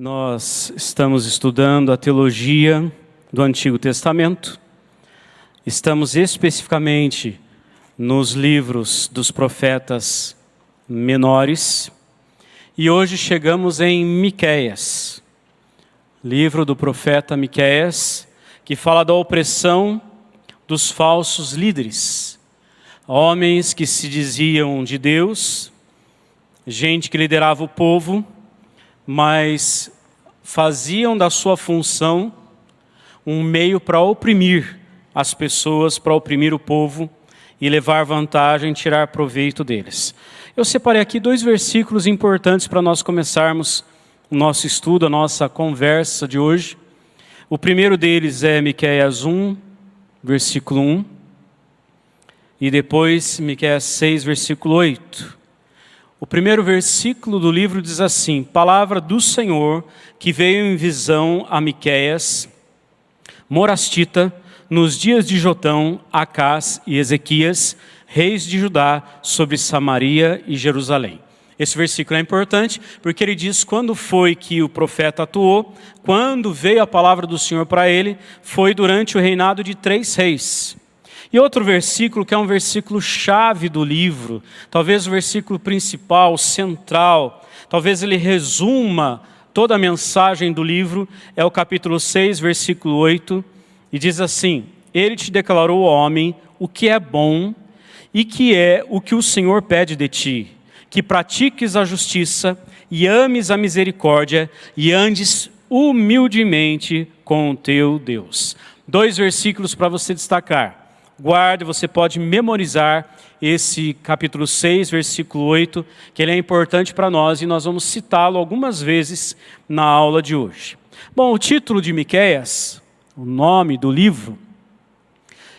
Nós estamos estudando a teologia do Antigo Testamento. Estamos especificamente nos livros dos profetas menores. E hoje chegamos em Miqueias, livro do profeta Miqueias, que fala da opressão dos falsos líderes. Homens que se diziam de Deus, gente que liderava o povo, mas faziam da sua função um meio para oprimir as pessoas, para oprimir o povo e levar vantagem, tirar proveito deles. Eu separei aqui 2 versículos importantes para nós começarmos o nosso estudo, a nossa conversa de hoje. O primeiro deles é Miqueias 1, versículo 1, e depois Miqueias 6, versículo 8. O primeiro versículo do livro diz assim: Palavra do Senhor que veio em visão a Miqueias, morastita, nos dias de Jotão, Acás e Ezequias, reis de Judá, sobre Samaria e Jerusalém. Esse versículo é importante porque ele diz quando foi que o profeta atuou, quando veio a palavra do Senhor para ele, foi durante o reinado de 3 reis. E outro versículo, que é um versículo chave do livro, talvez o versículo principal, central, talvez ele resuma toda a mensagem do livro, é o capítulo 6, versículo 8, e diz assim: Ele te declarou, homem, o que é bom e que é o que o Senhor pede de ti, que pratiques a justiça e ames a misericórdia e andes humildemente com o teu Deus. 2 versículos para você destacar. Guarde, você pode memorizar esse capítulo 6, versículo 8, que ele é importante para nós e nós vamos citá-lo algumas vezes na aula de hoje. Bom, o título de Miqueias, o nome do livro,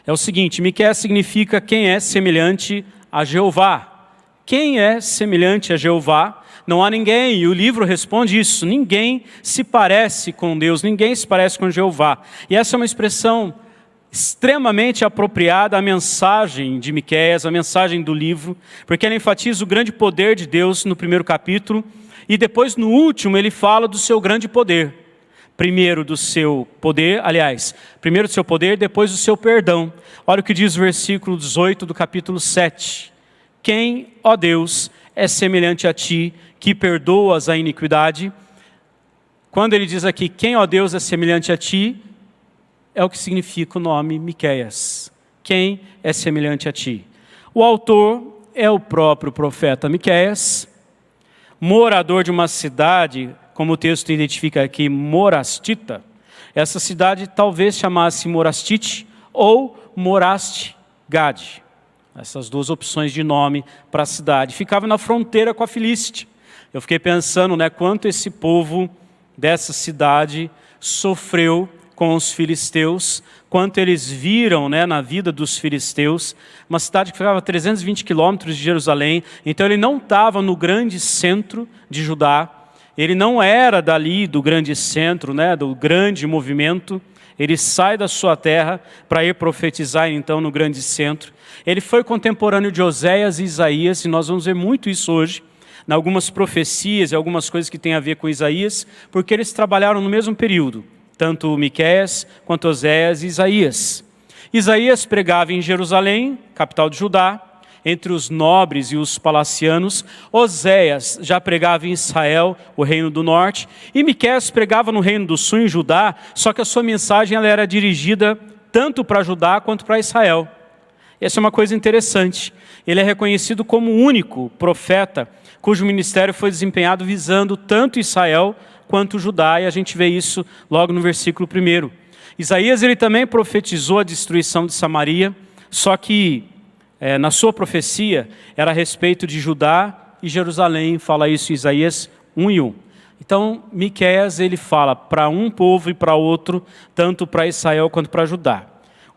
é o seguinte: Miqueias significa quem é semelhante a Jeová. Quem é semelhante a Jeová? Não há ninguém, e o livro responde isso: ninguém se parece com Deus, ninguém se parece com Jeová. E essa é uma expressão extremamente apropriada à mensagem de Miqueias, a mensagem do livro, porque ela enfatiza o grande poder de Deus no primeiro capítulo, e depois no último ele fala do seu grande poder. Primeiro do seu poder, primeiro do seu poder, depois do seu perdão. Olha o que diz o versículo 18 do capítulo 7. Quem, ó Deus, é semelhante a ti, que perdoas a iniquidade? Quando ele diz aqui, quem, ó Deus, é semelhante a ti, é o que significa o nome Miqueias. Quem é semelhante a ti? O autor é o próprio profeta Miqueias, morador de uma cidade, como o texto identifica aqui, morastita. Essa cidade talvez chamasse Morastite ou Moraste-Gade. Essas 2 opções de nome para a cidade. Ficava na fronteira com a Filístia. Eu fiquei pensando, quanto esse povo dessa cidade sofreu com os filisteus, quanto eles viram na vida dos filisteus, uma cidade que ficava a 320 quilômetros de Jerusalém. Então ele não estava no grande centro de Judá, ele não era dali do grande centro, do grande movimento. Ele sai da sua terra para ir profetizar então no grande centro. Ele foi contemporâneo de Oséias e Isaías, e nós vamos ver muito isso hoje, em algumas profecias e algumas coisas que têm a ver com Isaías, porque eles trabalharam no mesmo período, tanto Miqueias quanto Oséias e Isaías. Isaías pregava em Jerusalém, capital de Judá, entre os nobres e os palacianos. Oséias já pregava em Israel, o reino do norte, e Miqueias pregava no reino do sul, em Judá, só que a sua mensagem ela era dirigida tanto para Judá quanto para Israel. Essa é uma coisa interessante. Ele é reconhecido como o único profeta cujo ministério foi desempenhado visando tanto Israel quanto Judá, e a gente vê isso logo no versículo 1. Isaías ele também profetizou a destruição de Samaria, só que na sua profecia era a respeito de Judá e Jerusalém, fala isso em Isaías 1:1. Então Miqueias ele fala para um povo e para outro, tanto para Israel quanto para Judá.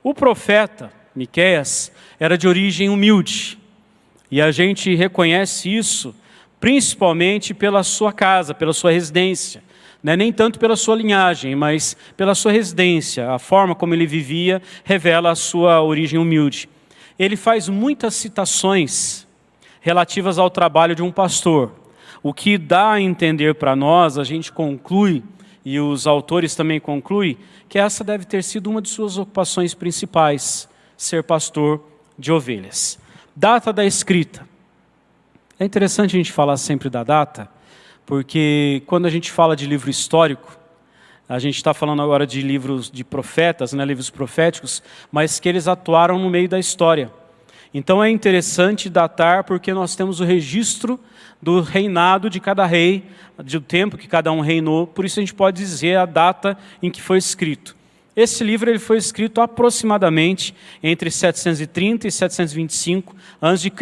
O profeta Miqueias era de origem humilde, e a gente reconhece isso principalmente pela sua casa, pela sua residência. Nem tanto pela sua linhagem, mas pela sua residência. A forma como ele vivia revela a sua origem humilde. Ele faz muitas citações relativas ao trabalho de um pastor. o que dá a entender para nós, a gente conclui, e os autores também concluem, que essa deve ter sido uma de suas ocupações principais, ser pastor de ovelhas. Data da escrita. É interessante a gente falar sempre da data, porque quando a gente fala de livro histórico, a gente está falando agora de livros de profetas, né, livros proféticos, mas que eles atuaram no meio da história. Então é interessante datar, porque nós temos o registro do reinado de cada rei, do tempo que cada um reinou, por isso a gente pode dizer a data em que foi escrito. Esse livro ele foi escrito aproximadamente entre 730 e 725 a.C.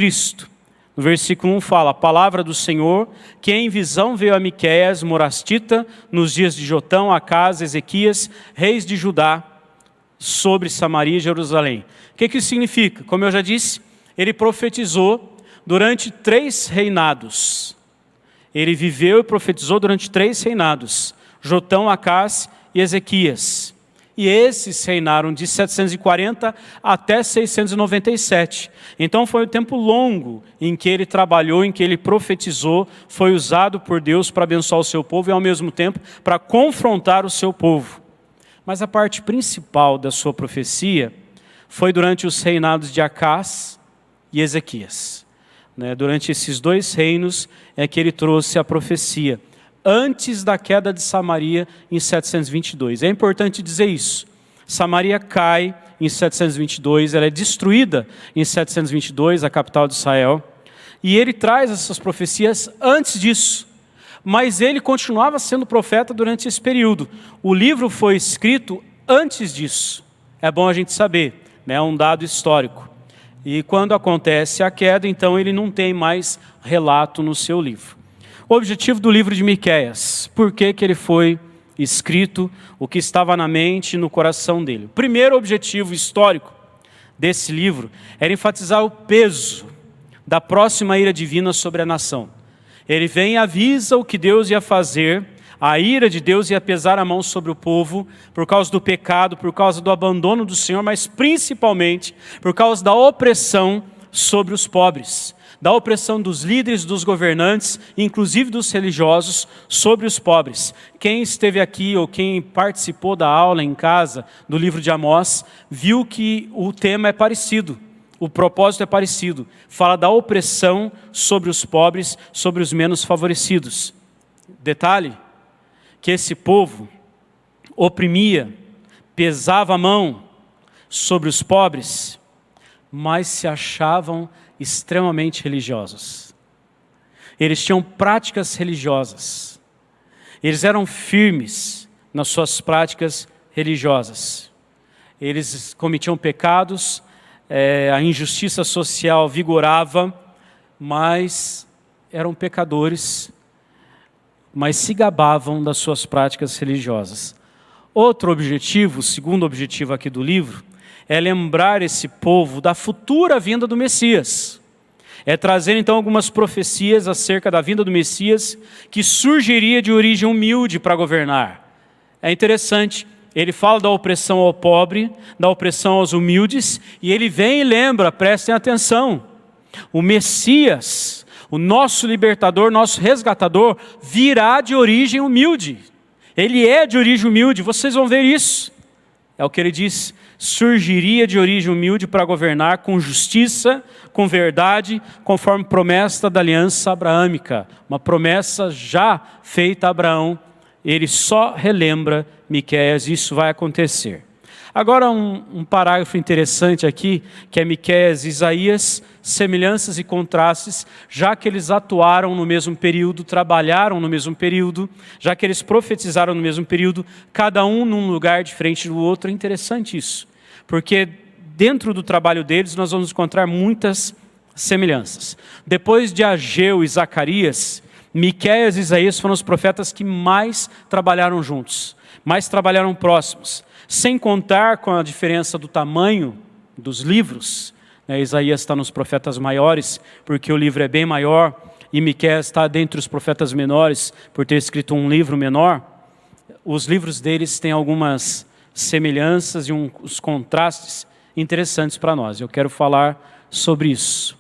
No versículo 1 fala: a palavra do Senhor, que em visão veio a Miqueias, morastita, nos dias de Jotão, Acás, Ezequias, reis de Judá, sobre Samaria e Jerusalém. O que isso significa? Como eu já disse, ele profetizou durante 3 reinados. Ele viveu e profetizou durante 3 reinados: Jotão, Acás e Ezequias. E esses reinaram de 740 até 697. Então foi um tempo longo em que ele trabalhou, em que ele profetizou, foi usado por Deus para abençoar o seu povo e ao mesmo tempo para confrontar o seu povo. Mas a parte principal da sua profecia foi durante os reinados de Acás e Ezequias. Durante esses 2 reinos é que ele trouxe a profecia, antes da queda de Samaria em 722. É importante dizer isso. Samaria cai em 722, ela é destruída em 722, a capital de Israel. E ele traz essas profecias antes disso. Mas ele continuava sendo profeta durante esse período. O livro foi escrito antes disso. É bom a gente saber, é um dado histórico. E quando acontece a queda, então ele não tem mais relato no seu livro. O objetivo do livro de Miqueias, por que ele foi escrito, o que estava na mente e no coração dele. O primeiro objetivo histórico desse livro era enfatizar o peso da próxima ira divina sobre a nação. Ele vem e avisa o que Deus ia fazer, a ira de Deus ia pesar a mão sobre o povo, por causa do pecado, por causa do abandono do Senhor, mas principalmente por causa da opressão sobre os pobres, da opressão dos líderes, dos governantes, inclusive dos religiosos, sobre os pobres. Quem esteve aqui ou quem participou da aula em casa do livro de Amós, viu que o tema é parecido, o propósito é parecido. Fala da opressão sobre os pobres, sobre os menos favorecidos. Detalhe, que esse povo oprimia, pesava a mão sobre os pobres, mas se achavam extremamente religiosos. Eles tinham práticas religiosas. Eles eram firmes nas suas práticas religiosas. Eles cometiam pecados, a injustiça social vigorava, mas eram pecadores, mas se gabavam das suas práticas religiosas. Outro objetivo, o segundo objetivo aqui do livro, é lembrar esse povo da futura vinda do Messias. É trazer então algumas profecias acerca da vinda do Messias, que surgiria de origem humilde para governar. É interessante, ele fala da opressão ao pobre, da opressão aos humildes, e ele vem e lembra, prestem atenção, o Messias, o nosso libertador, nosso resgatador, virá de origem humilde. Ele é de origem humilde, vocês vão ver isso. É o que ele diz: surgiria de origem humilde para governar com justiça, com verdade, conforme promessa da aliança abraâmica. Uma promessa já feita a Abraão. Ele só relembra Miqueias, isso vai acontecer. Agora um parágrafo interessante aqui, que é Miqueias e Isaías, semelhanças e contrastes, já que eles atuaram no mesmo período, trabalharam no mesmo período, já que eles profetizaram no mesmo período, cada um num lugar diferente do outro. É interessante isso, porque dentro do trabalho deles nós vamos encontrar muitas semelhanças. Depois de Ageu e Zacarias, Miqueias e Isaías foram os profetas que mais trabalharam juntos, mais trabalharam próximos, sem contar com a diferença do tamanho dos livros. Isaías está nos profetas maiores, porque o livro é bem maior, e Miqueias está dentre os profetas menores, por ter escrito um livro menor. Os livros deles têm algumas semelhanças e uns contrastes interessantes para nós. Eu quero falar sobre isso.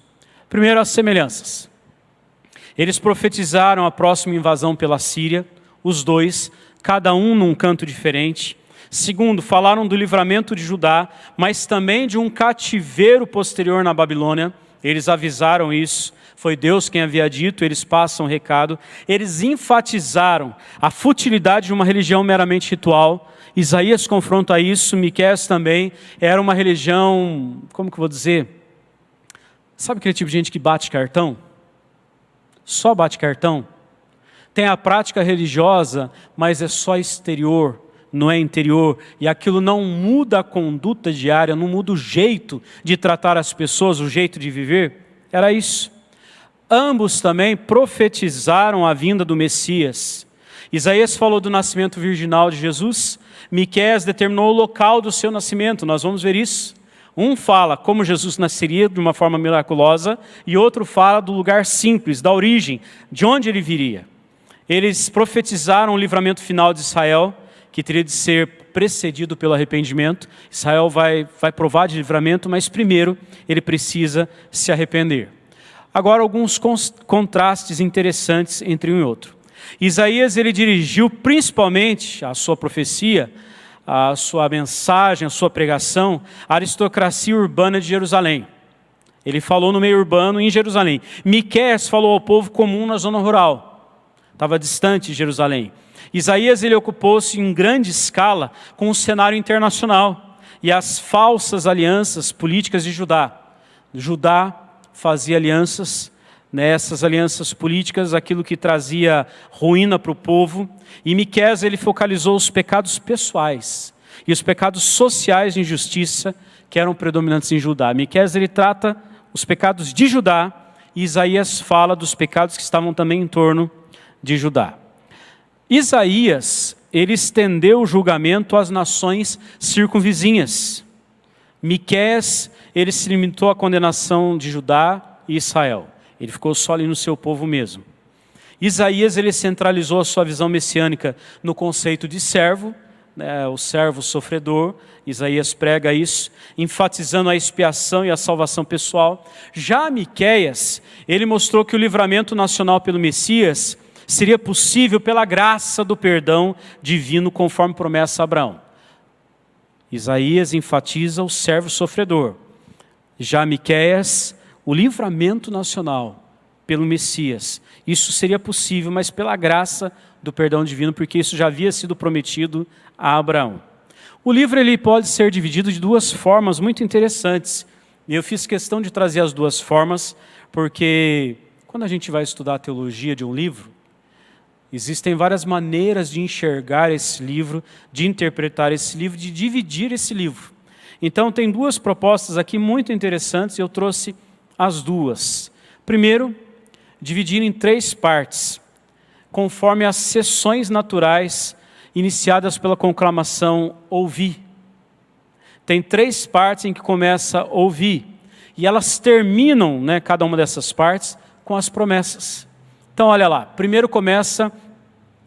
Primeiro, as semelhanças. Eles profetizaram a próxima invasão pela Síria, os dois, cada um num canto diferente. Segundo, falaram do livramento de Judá, mas também de um cativeiro posterior na Babilônia. Eles avisaram isso, foi Deus quem havia dito, eles passam o recado. Eles enfatizaram a futilidade de uma religião meramente ritual. Isaías confronta isso, Miqueias também. Era uma religião, como que eu vou dizer? Sabe aquele tipo de gente que bate cartão? Só bate cartão? Tem a prática religiosa, mas é só exterior, não é interior. E aquilo não muda a conduta diária, não muda o jeito de tratar as pessoas, o jeito de viver. Era isso. Ambos também profetizaram a vinda do Messias. Isaías falou do nascimento virginal de Jesus. Miqueias determinou o local do seu nascimento. Nós vamos ver isso. Um fala como Jesus nasceria de uma forma miraculosa, e outro fala do lugar simples, da origem, de onde ele viria. Eles profetizaram o livramento final de Israel, que teria de ser precedido pelo arrependimento. Israel vai provar de livramento, mas primeiro ele precisa se arrepender. Agora, alguns contrastes interessantes entre um e outro. Isaías, ele dirigiu principalmente a sua profecia, a sua mensagem, a sua pregação, à aristocracia urbana de Jerusalém. Ele falou no meio urbano em Jerusalém. Miqueias falou ao povo comum na zona rural. Estava distante de Jerusalém. Isaías, ele ocupou-se em grande escala com o cenário internacional e as falsas alianças políticas de Judá. Judá fazia alianças, nessas alianças políticas, aquilo que trazia ruína para o povo. E Miqueias, ele focalizou os pecados pessoais e os pecados sociais de injustiça que eram predominantes em Judá. Miqueias, ele trata os pecados de Judá, e Isaías fala dos pecados que estavam também em torno de Judá. Isaías, ele estendeu o julgamento às nações circunvizinhas. Miqueias, ele se limitou à condenação de Judá e Israel. Ele ficou só ali no seu povo mesmo. Isaías, ele centralizou a sua visão messiânica no conceito de servo, né, o servo sofredor. Isaías prega isso, enfatizando a expiação e a salvação pessoal. Já Miqueias, ele mostrou que o livramento nacional pelo Messias seria possível pela graça do perdão divino, conforme promessa a Abraão. Isaías enfatiza o servo sofredor. Já Miqueias, o livramento nacional pelo Messias. Isso seria possível, mas pela graça do perdão divino, porque isso já havia sido prometido a Abraão. O livro, ele pode ser dividido de duas formas muito interessantes. E eu fiz questão de trazer as duas formas, porque quando a gente vai estudar a teologia de um livro, existem várias maneiras de enxergar esse livro, de interpretar esse livro, de dividir esse livro. Então, tem duas propostas aqui muito interessantes, e eu trouxe as duas. Primeiro, dividir em 3 partes, conforme as sessões naturais iniciadas pela conclamação ouvi. Tem 3 partes em que começa ouvir, e elas terminam, né, cada uma dessas partes, com as promessas. Então, olha lá, primeiro começa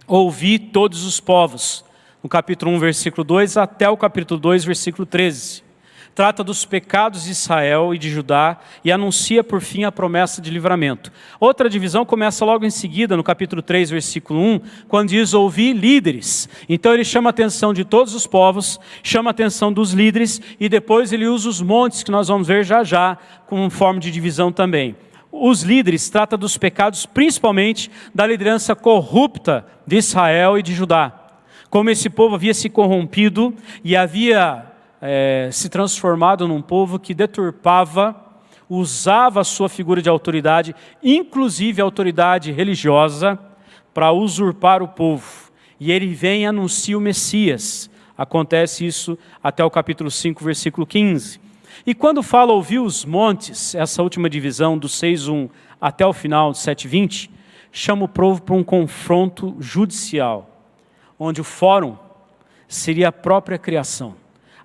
ouvir todos os povos, no capítulo 1, versículo 2, até o capítulo 2, versículo 13. Trata dos pecados de Israel e de Judá e anuncia por fim a promessa de livramento. Outra divisão começa logo em seguida, no capítulo 3, versículo 1, quando diz ouvir líderes. Então ele chama a atenção de todos os povos, chama a atenção dos líderes, e depois ele usa os montes, que nós vamos ver já já, como forma de divisão também. Os líderes trata dos pecados principalmente da liderança corrupta de Israel e de Judá. Como esse povo havia se corrompido e havia se transformado num povo que deturpava, usava a sua figura de autoridade, inclusive a autoridade religiosa, para usurpar o povo. E ele vem e anuncia o Messias. Acontece isso até o capítulo 5, versículo 15. E quando fala ouvir os montes, essa última divisão do 6:1 até o final, 7:20, chama o povo para um confronto judicial, onde o fórum seria a própria criação.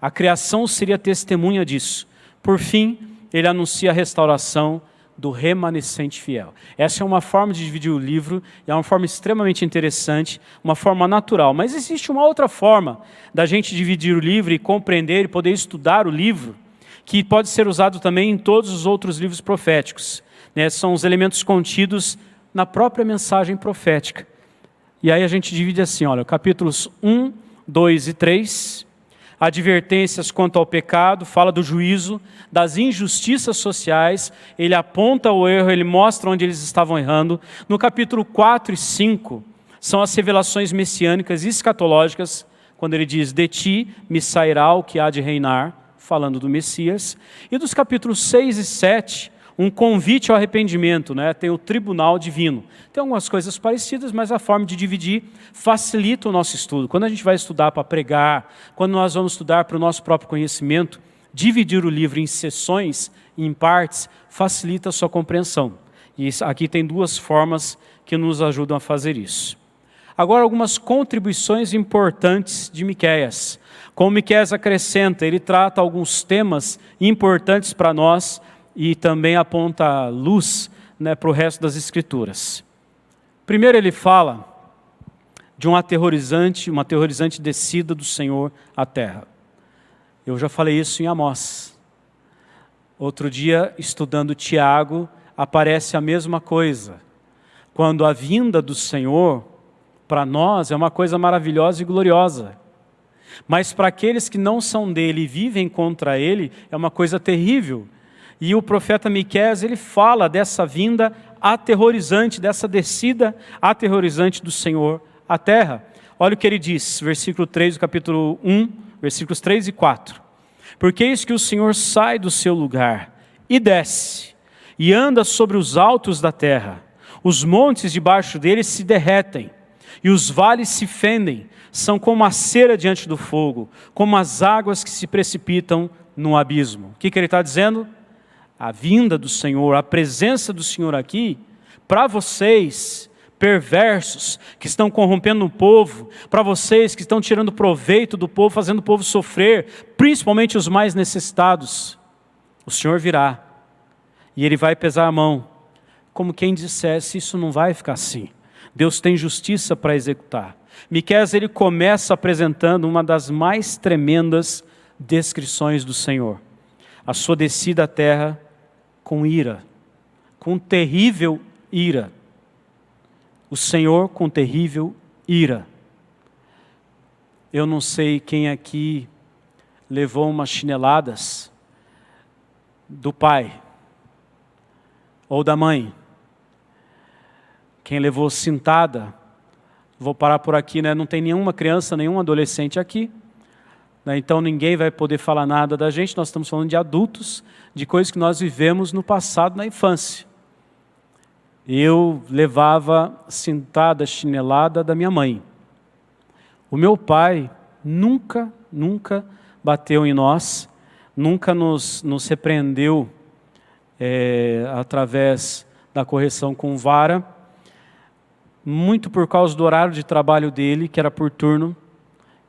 A criação seria testemunha disso. Por fim, ele anuncia a restauração do remanescente fiel. Essa é uma forma de dividir o livro, e é uma forma extremamente interessante, uma forma natural. Mas existe uma outra forma da gente dividir o livro e compreender e poder estudar o livro, que pode ser usado também em todos os outros livros proféticos. São os elementos contidos na própria mensagem profética. E aí a gente divide assim, olha, capítulos 1, 2 e 3, advertências quanto ao pecado, fala do juízo, das injustiças sociais, ele aponta o erro, ele mostra onde eles estavam errando. No capítulo 4 e 5, são as revelações messiânicas e escatológicas, quando ele diz, de ti me sairá o que há de reinar, falando do Messias. E dos capítulos 6 e 7, um convite ao arrependimento, né? Tem o tribunal divino. Tem algumas coisas parecidas, mas a forma de dividir facilita o nosso estudo. Quando a gente vai estudar para pregar, quando nós vamos estudar para o nosso próprio conhecimento, dividir o livro em seções, em partes, facilita a sua compreensão. E aqui tem duas formas que nos ajudam a fazer isso. Agora, algumas contribuições importantes de Miqueias. Como Miqueias acrescenta, ele trata alguns temas importantes para nós e também aponta luz, né, para o resto das Escrituras. Primeiro ele fala de uma aterrorizante descida do Senhor à terra. Eu já falei isso em Amós. Outro dia, estudando Tiago, aparece a mesma coisa. Quando a vinda do Senhor, para nós, é uma coisa maravilhosa e gloriosa. Mas para aqueles que não são dele e vivem contra ele, é uma coisa terrível. E o profeta Miqueias, ele fala dessa vinda aterrorizante, dessa descida aterrorizante do Senhor à terra. Olha o que ele diz, versículo 3 do capítulo 1, versículos 3 e 4. Porque eis que o Senhor sai do seu lugar e desce, e anda sobre os altos da terra. Os montes debaixo dele se derretem, e os vales se fendem, são como a cera diante do fogo, como as águas que se precipitam no abismo. O que ele está dizendo? A vinda do Senhor, a presença do Senhor aqui, para vocês, perversos, que estão corrompendo o povo, para vocês que estão tirando proveito do povo, fazendo o povo sofrer, principalmente os mais necessitados, o Senhor virá, e Ele vai pesar a mão, como quem dissesse, isso não vai ficar assim. Deus tem justiça para executar. Miqueias, ele começa apresentando uma das mais tremendas descrições do Senhor. A sua descida à terra com ira, com terrível ira. O Senhor com terrível ira. Eu não sei quem aqui levou umas chineladas do pai ou da mãe. Quem levou cintada, vou parar por aqui, né? Não tem nenhuma criança, nenhum adolescente aqui. Então ninguém vai poder falar nada da gente, nós estamos falando de adultos, de coisas que nós vivemos no passado, na infância. Eu levava cintada, chinelada da minha mãe. O meu pai nunca bateu em nós, nunca nos repreendeu através da correção com vara, muito por causa do horário de trabalho dele, que era por turno.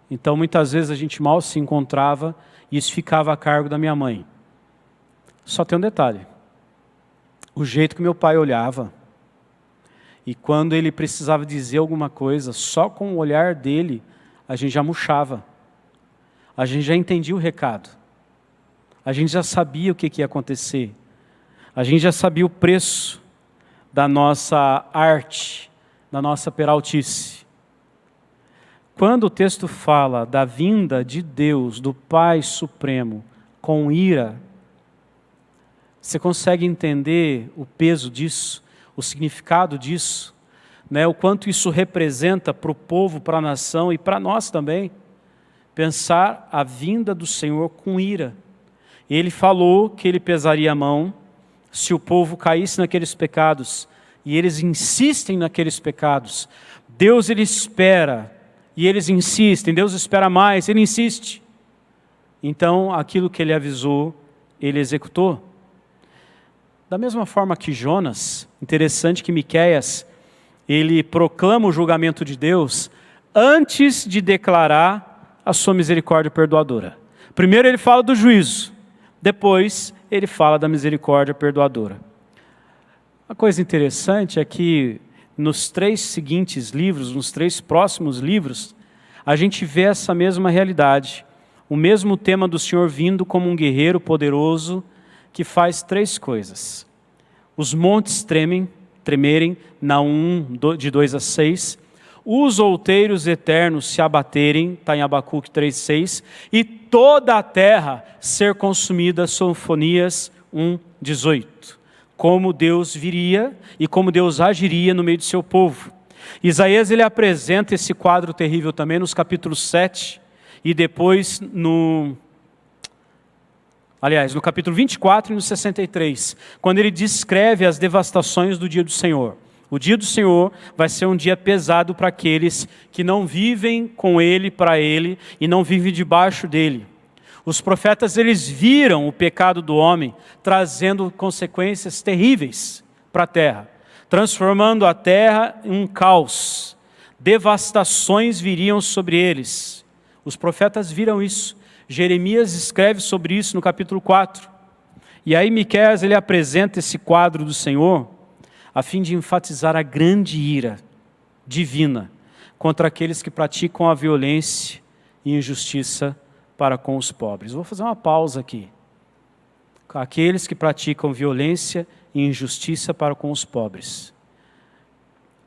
Então, muitas vezes a gente mal se encontrava e isso ficava a cargo da minha mãe. Só tem um detalhe. O jeito que meu pai olhava, e quando ele precisava dizer alguma coisa, só com o olhar dele, a gente já murchava. A gente já entendia o recado. A gente já sabia o que ia acontecer. A gente já sabia o preço da nossa arte, da nossa peraltice. Quando o texto fala da vinda de Deus, do Pai Supremo, com ira, você consegue entender o peso disso, o significado disso, né? O quanto isso representa para o povo, para a nação e para nós também, pensar a vinda do Senhor com ira. Ele falou que ele pesaria a mão se o povo caísse naqueles pecados, e eles insistem naqueles pecados. Deus, ele espera, e eles insistem, Deus espera mais, ele insiste. Então, aquilo que ele avisou, ele executou. Da mesma forma que Jonas, interessante que Miqueias, ele proclama o julgamento de Deus antes de declarar a sua misericórdia perdoadora. Primeiro ele fala do juízo, depois ele fala da misericórdia perdoadora. Uma coisa interessante é que nos 3 seguintes livros, nos 3 próximos livros, a gente vê essa mesma realidade. O mesmo tema do Senhor vindo como um guerreiro poderoso que faz 3 coisas. Os montes tremem, tremerem, Naum, de 2 a 6. Os outeiros eternos se abaterem, está em Abacuque 3,6. E toda a terra ser consumida, Sofonias 1,18. Como Deus viria e como Deus agiria no meio do seu povo. Isaías ele apresenta esse quadro terrível também nos capítulos 7 e depois no capítulo 24 e no 63, quando ele descreve as devastações do dia do Senhor. O dia do Senhor vai ser um dia pesado para aqueles que não vivem com Ele, para Ele, e não vivem debaixo dEle. Os profetas, eles viram o pecado do homem, trazendo consequências terríveis para a terra, transformando a terra em um caos. Devastações viriam sobre eles. Os profetas viram isso. Jeremias escreve sobre isso no capítulo 4. E aí Miqueias, ele apresenta esse quadro do Senhor, a fim de enfatizar a grande ira divina contra aqueles que praticam a violência e injustiça para com os pobres. Vou fazer uma pausa aqui. Aqueles que praticam violência e injustiça para com os pobres.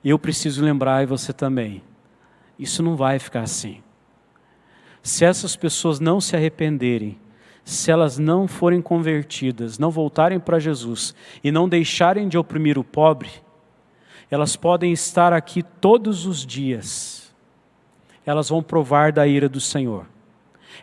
Eu preciso lembrar, e você também, isso não vai ficar assim. Se essas pessoas não se arrependerem, se elas não forem convertidas, não voltarem para Jesus e não deixarem de oprimir o pobre, elas podem estar aqui todos os dias. Elas vão provar da ira do Senhor.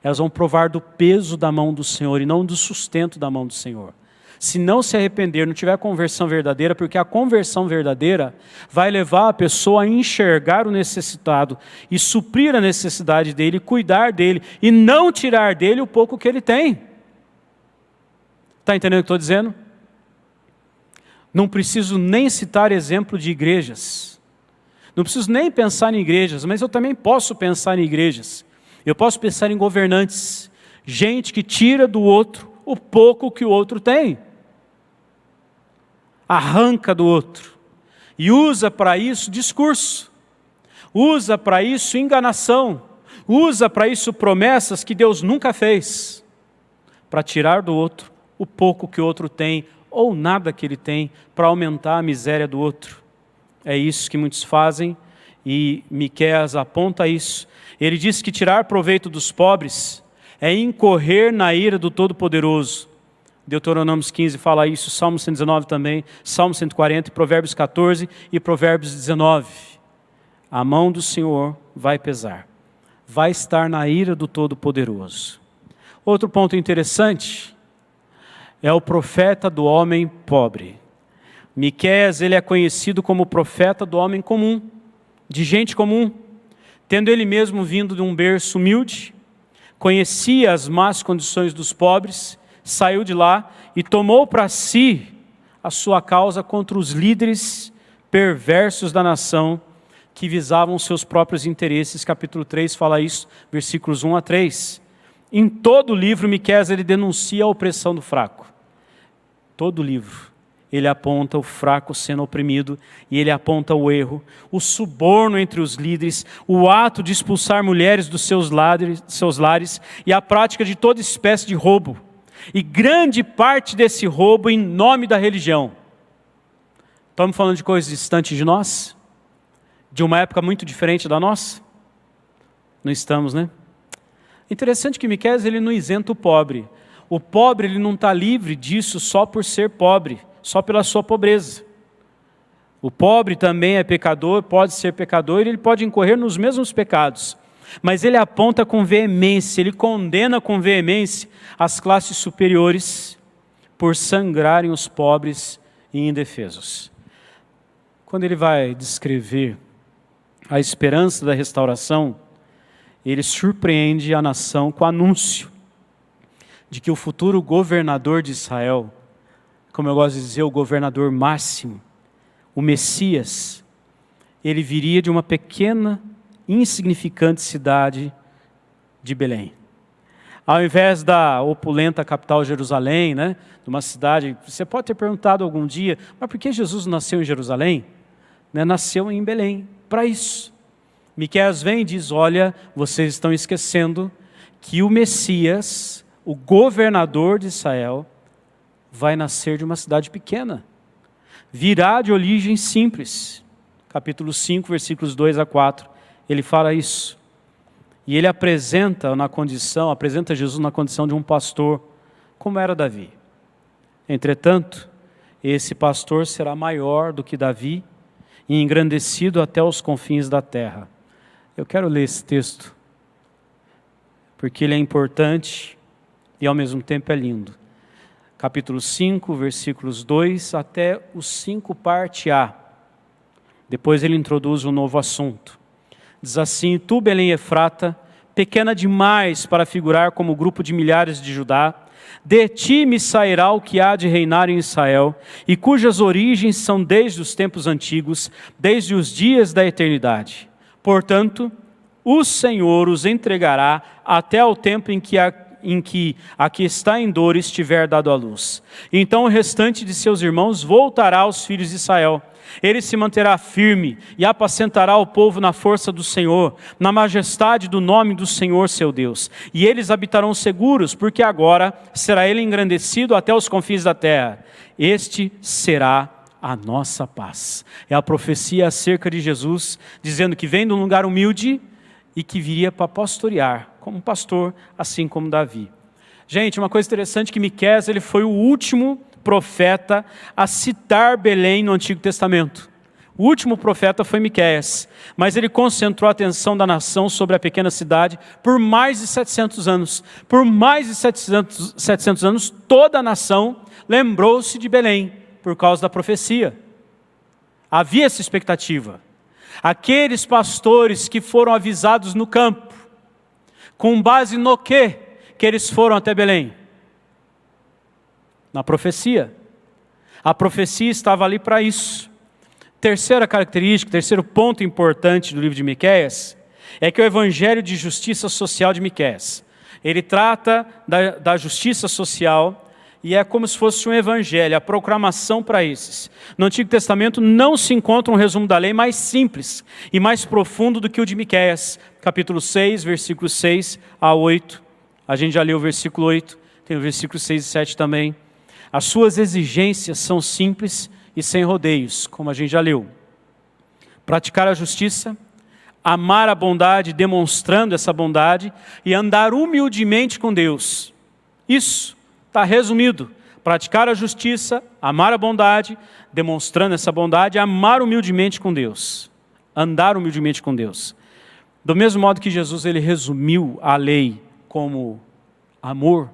Elas vão provar do peso da mão do Senhor e não do sustento da mão do Senhor. Se não se arrepender, não tiver conversão verdadeira, porque a conversão verdadeira vai levar a pessoa a enxergar o necessitado e suprir a necessidade dele, cuidar dele e não tirar dele o pouco que ele tem. Está entendendo o que estou dizendo? Não preciso nem citar exemplo de igrejas. Não preciso nem pensar em igrejas, mas eu também posso pensar em igrejas. Eu posso pensar em governantes, gente que tira do outro o pouco que o outro tem. Arranca do outro e usa para isso discurso, usa para isso enganação, usa para isso promessas que Deus nunca fez, para tirar do outro o pouco que o outro tem ou nada que ele tem, para aumentar a miséria do outro. É isso que muitos fazem e Miqueias aponta isso. Ele diz que tirar proveito dos pobres é incorrer na ira do Todo-Poderoso. Deuteronômio 15 fala isso, Salmo 119 também, Salmo 140, Provérbios 14 e Provérbios 19. A mão do Senhor vai pesar, vai estar na ira do Todo-Poderoso. Outro ponto interessante é o profeta do homem pobre. Miqueias, ele é conhecido como profeta do homem comum, de gente comum, tendo ele mesmo vindo de um berço humilde, conhecia as más condições dos pobres, saiu de lá e tomou para si a sua causa contra os líderes perversos da nação que visavam seus próprios interesses. Capítulo 3 fala isso, versículos 1 a 3. Em todo o livro, Miqueias ele denuncia a opressão do fraco. Todo o livro. Ele aponta o fraco sendo oprimido e ele aponta o erro, o suborno entre os líderes, o ato de expulsar mulheres dos seus lares e a prática de toda espécie de roubo. E grande parte desse roubo em nome da religião. Estamos falando de coisas distantes de nós? De uma época muito diferente da nossa? Não estamos, né? Interessante que Miqueias ele não isenta o pobre. O pobre ele não está livre disso só por ser pobre, só pela sua pobreza. O pobre também é pecador, pode ser pecador e ele pode incorrer nos mesmos pecados. Mas ele aponta com veemência, ele condena com veemência as classes superiores por sangrarem os pobres e indefesos. Quando ele vai descrever a esperança da restauração, ele surpreende a nação com o anúncio de que o futuro governador de Israel, como eu gosto de dizer, o governador máximo, o Messias, ele viria de uma pequena, insignificante cidade de Belém. Ao invés da opulenta capital Jerusalém, né, de uma cidade, você pode ter perguntado algum dia, mas por que Jesus nasceu em Jerusalém? Né, nasceu em Belém, para isso. Miqueias vem e diz, olha, vocês estão esquecendo que o Messias, o governador de Israel, vai nascer de uma cidade pequena. virá de origem simples. Capítulo 5, versículos 2 a 4, ele fala isso. E ele apresenta Jesus na condição de um pastor, como era Davi. Entretanto, esse pastor será maior do que Davi e engrandecido até os confins da terra. Eu quero ler esse texto, porque ele é importante e ao mesmo tempo é lindo. Capítulo 5, versículos 2 até o 5, parte A. Depois ele introduz um novo assunto. Diz assim: Tu, Belém Efrata, pequena demais para figurar como grupo de milhares de Judá, de ti me sairá o que há de reinar em Israel, e cujas origens são desde os tempos antigos, desde os dias da eternidade. Portanto, o Senhor os entregará até o tempo em que a que está em dor estiver dado à luz. Então o restante de seus irmãos voltará aos filhos de Israel. Ele se manterá firme e apacentará o povo na força do Senhor, na majestade do nome do Senhor seu Deus. E eles habitarão seguros, porque agora será ele engrandecido até os confins da terra. Este será a nossa paz. É a profecia acerca de Jesus, dizendo que vem de um lugar humilde e que viria para pastorear, como um pastor, assim como Davi. Gente, uma coisa interessante que Miqueias, ele foi o último profeta a citar Belém no Antigo Testamento. O último profeta foi Miqueias, mas ele concentrou a atenção da nação sobre a pequena cidade por mais de 700 anos. Por mais de 700 anos, toda a nação lembrou-se de Belém, por causa da profecia. Havia essa expectativa. Aqueles pastores que foram avisados no campo, com base no que eles foram até Belém? Na profecia. A profecia estava ali para isso. Terceira característica, terceiro ponto importante do livro de Miqueias, é que o evangelho de justiça social de Miqueias, ele trata da justiça social, e é como se fosse um evangelho, a proclamação para esses. No Antigo Testamento não se encontra um resumo da lei mais simples e mais profundo do que o de Miqueias, capítulo 6, versículos 6 a 8. A gente já leu o versículo 8, tem o versículo 6 e 7 também. As suas exigências são simples e sem rodeios, como a gente já leu. Praticar a justiça, amar a bondade, demonstrando essa bondade, e andar humildemente com Deus. Isso está resumido: praticar a justiça, amar a bondade, demonstrando essa bondade, amar humildemente com Deus, andar humildemente com Deus. Do mesmo modo que Jesus ele resumiu a lei como amor,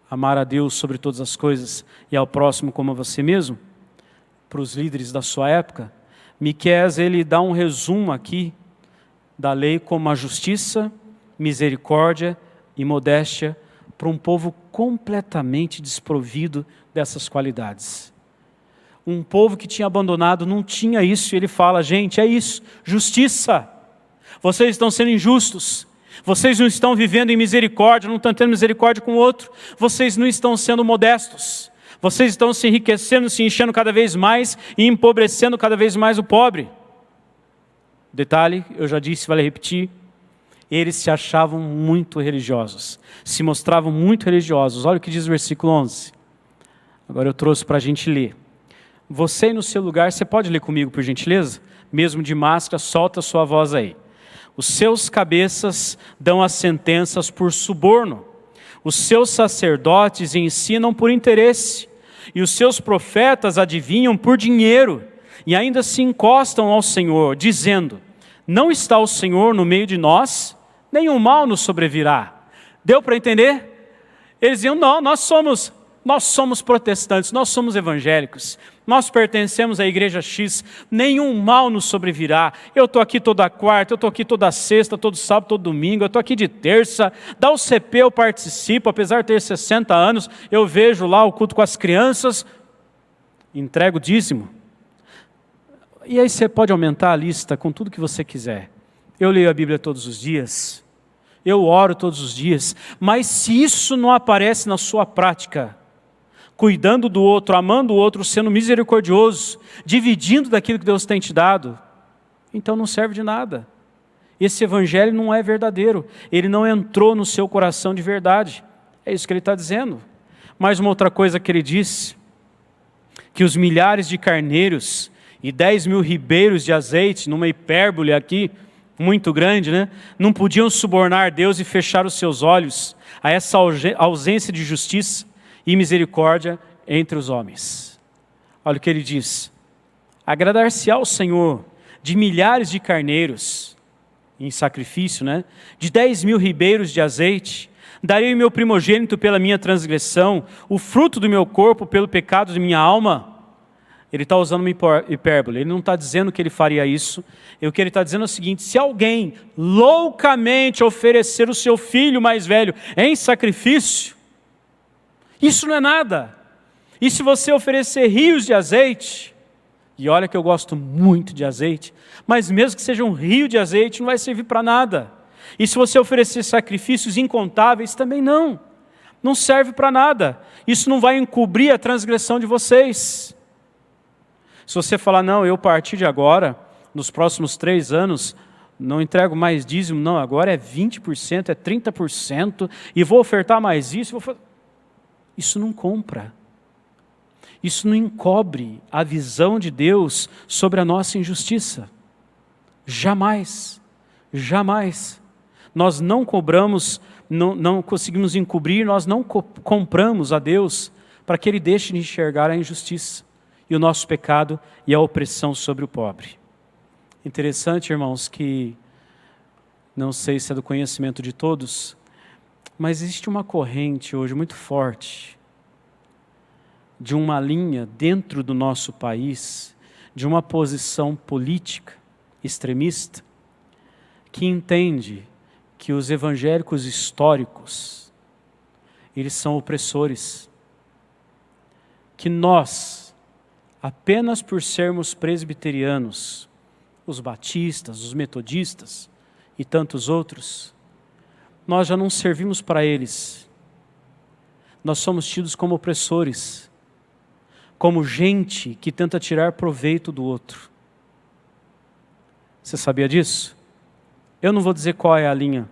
amar a Deus sobre todas as coisas e ao próximo como a você mesmo, para os líderes da sua época, Miqueias ele dá um resumo aqui da lei como a justiça, misericórdia e modéstia para um povo completamente desprovido dessas qualidades. Um povo que tinha abandonado não tinha isso, e ele fala: gente, é isso, justiça. Vocês estão sendo injustos, vocês não estão vivendo em misericórdia, não estão tendo misericórdia com o outro, vocês não estão sendo modestos, vocês estão se enriquecendo, se enchendo cada vez mais e empobrecendo cada vez mais o pobre. Detalhe, eu já disse, vale repetir, eles se achavam muito religiosos, se mostravam muito religiosos. Olha o que diz o versículo 11. Agora eu trouxe para a gente ler. Você no seu lugar, você pode ler comigo por gentileza? Mesmo de máscara, solta a sua voz aí. Os seus cabeças dão as sentenças por suborno, os seus sacerdotes ensinam por interesse, e os seus profetas adivinham por dinheiro, e ainda se encostam ao Senhor, dizendo: não está o Senhor no meio de nós? Nenhum mal nos sobrevirá. Deu para entender? Eles diziam: não, nós somos protestantes, nós somos evangélicos, nós pertencemos à igreja X, nenhum mal nos sobrevirá. Eu estou aqui toda quarta, eu estou aqui toda sexta, todo sábado, todo domingo, eu estou aqui de terça, da UCP eu participo, apesar de ter 60 anos, eu vejo lá o culto com as crianças, entrego o dízimo. E aí você pode aumentar a lista com tudo que você quiser. Eu leio a Bíblia todos os dias, eu oro todos os dias, mas se isso não aparece na sua prática, cuidando do outro, amando o outro, sendo misericordioso, dividindo daquilo que Deus tem te dado, então não serve de nada. Esse evangelho não é verdadeiro, ele não entrou no seu coração de verdade. É isso que ele está dizendo. Mais uma outra coisa que ele disse, que os milhares de carneiros e 10.000 ribeiros de azeite, numa hipérbole aqui, muito grande, né? Não podiam subornar Deus e fechar os seus olhos a essa ausência de justiça e misericórdia entre os homens. Olha o que ele diz: agradar-se ao Senhor de milhares de carneiros em sacrifício, né? De 10.000 ribeiros de azeite, darei o meu primogênito pela minha transgressão, o fruto do meu corpo pelo pecado de minha alma. Ele está usando uma hipérbole, ele não está dizendo que ele faria isso. E o que ele está dizendo é o seguinte: se alguém loucamente oferecer o seu filho mais velho em sacrifício, isso não é nada. E se você oferecer rios de azeite, e olha que eu gosto muito de azeite, mas mesmo que seja um rio de azeite, não vai servir para nada. E se você oferecer sacrifícios incontáveis, também não serve para nada. Isso não vai encobrir a transgressão de vocês. Se você falar, não, eu a partir de agora, nos próximos 3 anos, não entrego mais dízimo, não, agora é 20%, é 30%, e vou ofertar mais isso, isso não compra. Isso não encobre a visão de Deus sobre a nossa injustiça. Jamais, jamais. Nós não cobramos, não conseguimos encobrir, nós não compramos a Deus para que Ele deixe de enxergar a injustiça e o nosso pecado e a opressão sobre o pobre. Interessante, irmãos, que não sei se é do conhecimento de todos, mas existe uma corrente hoje muito forte de uma linha dentro do nosso país, de uma posição política extremista, que entende que os evangélicos históricos, eles são opressores, que nós, apenas por sermos presbiterianos, os batistas, os metodistas e tantos outros, nós já não servimos para eles. Nós somos tidos como opressores, como gente que tenta tirar proveito do outro. Você sabia disso? Eu não vou dizer qual é a linha,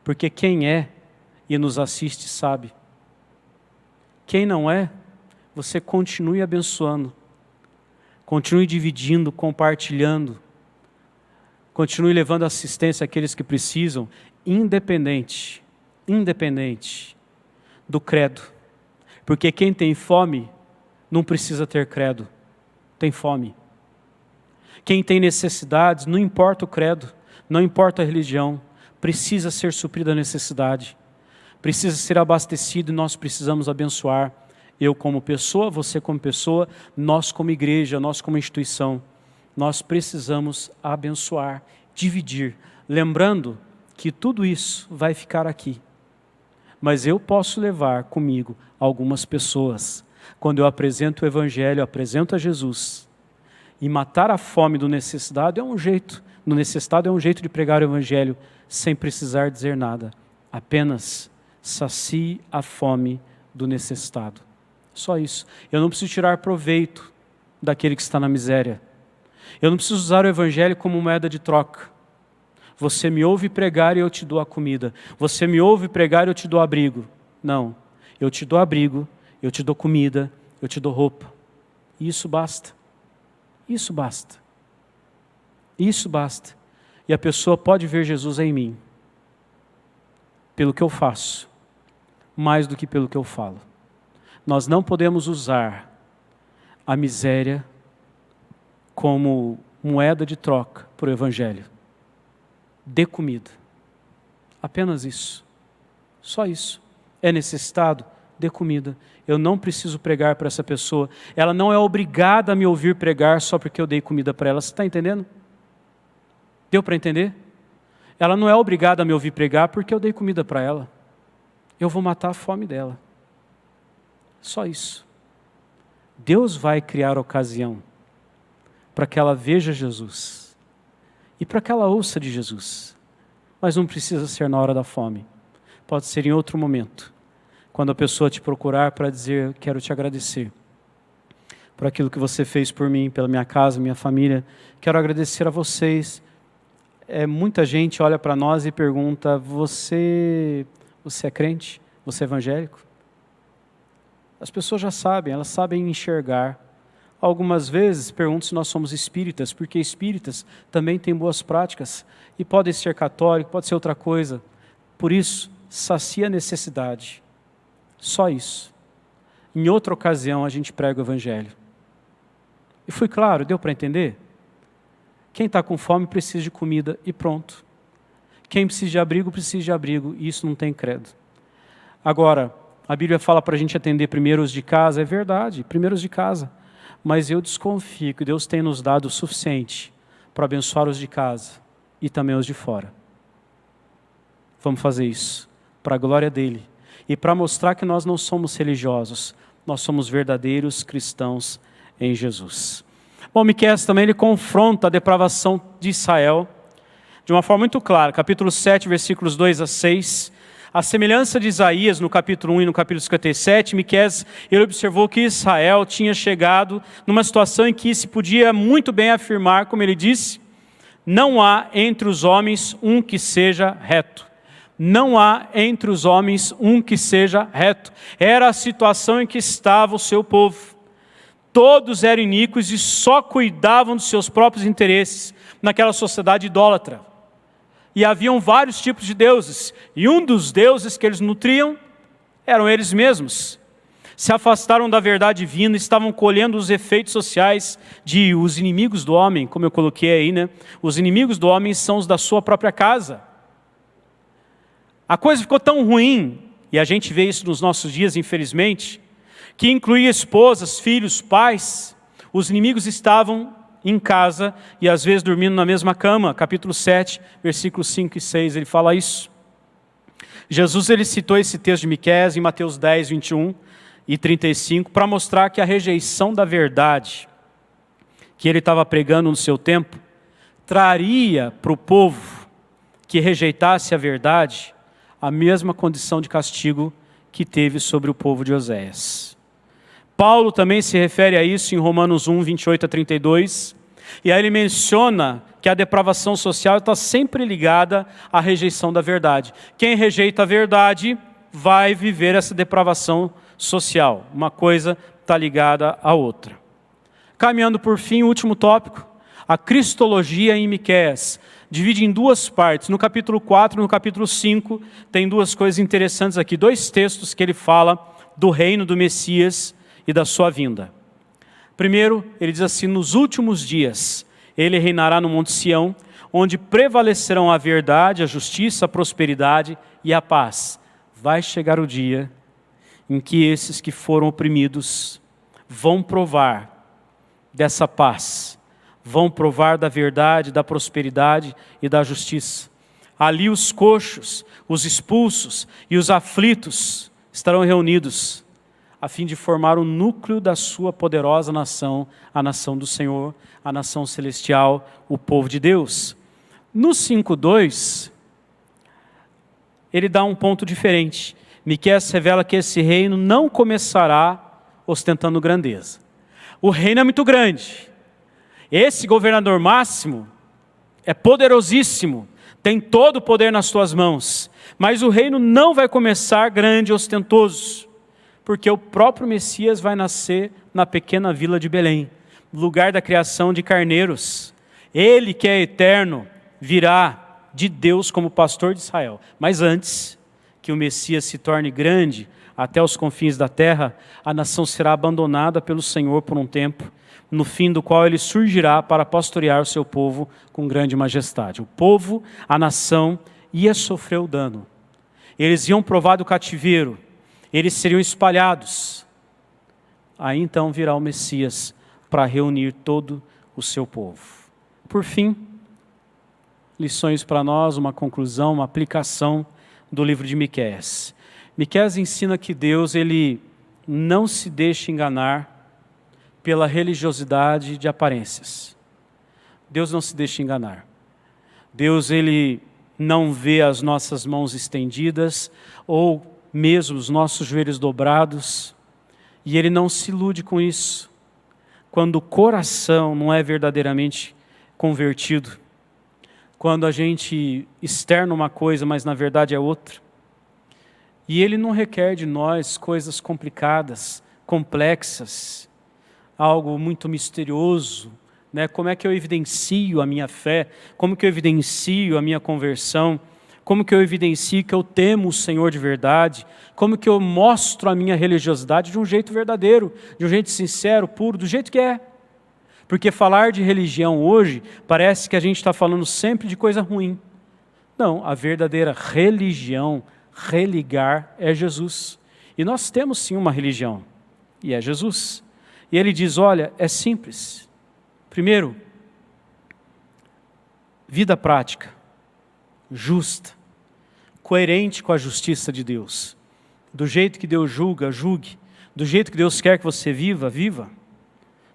porque quem é e nos assiste sabe. Quem não é, você continue abençoando, continue dividindo, compartilhando, continue levando assistência àqueles que precisam, independente do credo. Porque quem tem fome não precisa ter credo, tem fome. Quem tem necessidades, não importa o credo, não importa a religião, precisa ser suprida a necessidade, precisa ser abastecido e nós precisamos abençoar. Eu como pessoa, você como pessoa, nós como igreja, nós como instituição, nós precisamos abençoar, dividir, lembrando que tudo isso vai ficar aqui. Mas eu posso levar comigo algumas pessoas. Quando eu apresento o Evangelho, apresento a Jesus. E matar a fome do necessitado é um jeito de pregar o Evangelho sem precisar dizer nada. Apenas sacie a fome do necessitado. Só isso. Eu não preciso tirar proveito daquele que está na miséria. Eu não preciso usar o Evangelho como moeda de troca. Você me ouve pregar e eu te dou a comida. Você me ouve pregar e eu te dou abrigo. Não. Eu te dou abrigo, eu te dou comida, eu te dou roupa. E isso basta. Isso basta. Isso basta. E a pessoa pode ver Jesus em mim. Pelo que eu faço. Mais do que pelo que eu falo. Nós não podemos usar a miséria como moeda de troca para o Evangelho. Dê comida. Apenas isso. Só isso. É necessitado? Dê comida. Eu não preciso pregar para essa pessoa. Ela não é obrigada a me ouvir pregar só porque eu dei comida para ela. Você está entendendo? Deu para entender? Ela não é obrigada a me ouvir pregar porque eu dei comida para ela. Eu vou matar a fome dela. Só isso. Deus vai criar ocasião para que ela veja Jesus e para que ela ouça de Jesus. Mas não precisa ser na hora da fome. Pode ser em outro momento. Quando a pessoa te procurar para dizer, quero te agradecer por aquilo que você fez por mim, pela minha casa, minha família. Quero agradecer a vocês. Muita gente olha para nós e pergunta, você é crente? Você é evangélico? As pessoas já sabem, elas sabem enxergar. Algumas vezes perguntam se nós somos espíritas, porque espíritas também têm boas práticas, e podem ser católicos, pode ser outra coisa. Por isso, sacia a necessidade. Só isso. Em outra ocasião a gente prega o Evangelho. E fui claro, deu para entender? Quem está com fome precisa de comida e pronto. Quem precisa de abrigo, precisa de abrigo, e isso não tem credo. Agora, a Bíblia fala para a gente atender primeiro os de casa, é verdade, primeiro os de casa. Mas eu desconfio que Deus tem nos dado o suficiente para abençoar os de casa e também os de fora. Vamos fazer isso, para a glória dEle. E para mostrar que nós não somos religiosos, nós somos verdadeiros cristãos em Jesus. Bom, Miqueias também ele confronta a depravação de Israel de uma forma muito clara. Capítulo 7, versículos 2 a 6. A semelhança de Isaías no capítulo 1 e no capítulo 57, Miqueias ele observou que Israel tinha chegado numa situação em que se podia muito bem afirmar, como ele disse, não há entre os homens um que seja reto. Não há entre os homens um que seja reto. Era a situação em que estava o seu povo. Todos eram iníquos e só cuidavam dos seus próprios interesses naquela sociedade idólatra. E haviam vários tipos de deuses, e um dos deuses que eles nutriam eram eles mesmos. Se afastaram da verdade divina, estavam colhendo os efeitos sociais de os inimigos do homem, como eu coloquei aí, né? Os inimigos do homem são os da sua própria casa. A coisa ficou tão ruim, e a gente vê isso nos nossos dias, infelizmente, que incluía esposas, filhos, pais. Os inimigos estavam em casa e às vezes dormindo na mesma cama. Capítulo 7, versículos 5 e 6, ele fala isso. Jesus ele citou esse texto de Miqueias em Mateus 10, 21 e 35, para mostrar que a rejeição da verdade que ele estava pregando no seu tempo, traria para o povo que rejeitasse a verdade, a mesma condição de castigo que teve sobre o povo de Oséias. Paulo também se refere a isso em Romanos 1, 28 a 32, e aí ele menciona que a depravação social está sempre ligada à rejeição da verdade. Quem rejeita a verdade vai viver essa depravação social. Uma coisa está ligada à outra. Caminhando por fim, o último tópico, a cristologia em Miqueias. Divide em duas partes. No capítulo 4 e no capítulo 5, tem duas coisas interessantes aqui. Dois textos que ele fala do reino do Messias e da sua vinda. Primeiro, ele diz assim, nos últimos dias, ele reinará no Monte Sião, onde prevalecerão a verdade, a justiça, a prosperidade e a paz. Vai chegar o dia em que esses que foram oprimidos vão provar dessa paz, vão provar da verdade, da prosperidade e da justiça. Ali os coxos, os expulsos e os aflitos estarão reunidos, a fim de formar o núcleo da sua poderosa nação, a nação do Senhor, a nação celestial, o povo de Deus. No 5:2, ele dá um ponto diferente. Miqueias revela que esse reino não começará ostentando grandeza. O reino é muito grande. Esse governador máximo é poderosíssimo, tem todo o poder nas suas mãos, mas o reino não vai começar grande e ostentoso, porque o próprio Messias vai nascer na pequena vila de Belém, lugar da criação de carneiros. Ele que é eterno virá de Deus como pastor de Israel. Mas antes que o Messias se torne grande até os confins da terra, a nação será abandonada pelo Senhor por um tempo, no fim do qual ele surgirá para pastorear o seu povo com grande majestade. O povo, a nação, ia sofrer o dano. Eles iam provar do cativeiro, eles seriam espalhados. Aí então virá o Messias para reunir todo o seu povo. Por fim, lições para nós, uma conclusão, uma aplicação do livro de Miqueias. Miqueias ensina que Deus ele não se deixa enganar pela religiosidade de aparências. Deus não se deixa enganar. Deus ele não vê as nossas mãos estendidas ou mesmo os nossos joelhos dobrados, e ele não se ilude com isso. Quando o coração não é verdadeiramente convertido, quando a gente externa uma coisa, mas na verdade é outra, e ele não requer de nós coisas complicadas, complexas, algo muito misterioso, né? Como é que eu evidencio a minha fé? Como que eu evidencio a minha conversão? Como que eu evidencio que eu temo o Senhor de verdade? Como que eu mostro a minha religiosidade de um jeito verdadeiro, de um jeito sincero, puro, do jeito que é? Porque falar de religião hoje parece que a gente está falando sempre de coisa ruim. Não, a verdadeira religião, religar, é Jesus. E nós temos sim uma religião, e é Jesus. E ele diz, olha, é simples. Primeiro, vida prática, justa, coerente com a justiça de Deus. Do jeito que Deus julga, julgue. Do jeito que Deus quer que você viva, viva.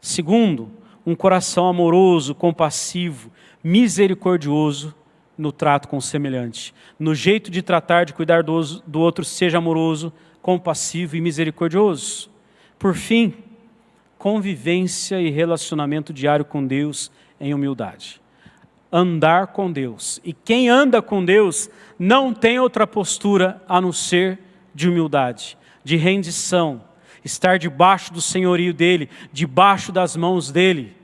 Segundo, um coração amoroso, compassivo, misericordioso no trato com o semelhante. No jeito de tratar, de cuidar do outro, seja amoroso, compassivo e misericordioso. Por fim, convivência e relacionamento diário com Deus em humildade. Andar com Deus. E quem anda com Deus não tem outra postura a não ser de humildade, de rendição, estar debaixo do senhorio dele, debaixo das mãos dele.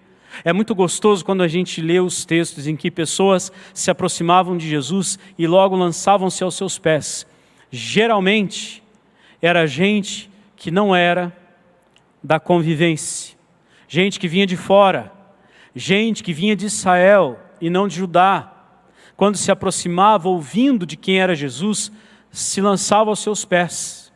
É muito gostoso quando a gente lê os textos em que pessoas se aproximavam de Jesus e logo lançavam-se aos seus pés. Geralmente, era gente que não era da convivência, gente que vinha de fora, gente que vinha de Israel e não de Judá. Quando se aproximava ouvindo de quem era Jesus, se lançava aos seus pés.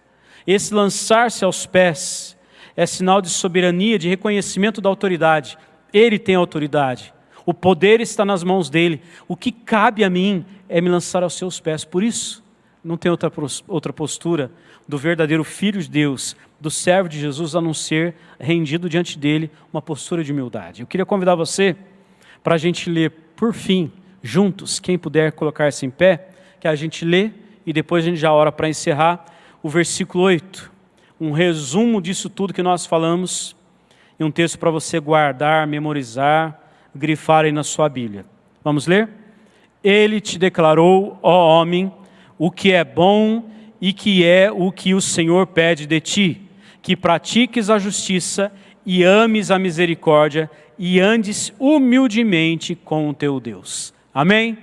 Esse lançar-se aos pés é sinal de soberania, de reconhecimento da autoridade. Ele tem autoridade, o poder está nas mãos dele. O que cabe a mim é me lançar aos seus pés. Por isso, não tem outra postura do verdadeiro Filho de Deus, do servo de Jesus, a não ser rendido diante dele, uma postura de humildade. Eu queria convidar você para a gente ler, por fim, juntos, quem puder colocar-se em pé, que a gente lê e depois a gente já ora para encerrar, o versículo 8, um resumo disso tudo que nós falamos, e um texto para você guardar, memorizar, grifar aí na sua Bíblia. Vamos ler? Ele te declarou, ó homem, o que é bom e que é o que o Senhor pede de ti, que pratiques a justiça e ames a misericórdia e andes humildemente com o teu Deus. Amém?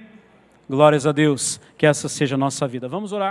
Glórias a Deus, que essa seja a nossa vida. Vamos orar.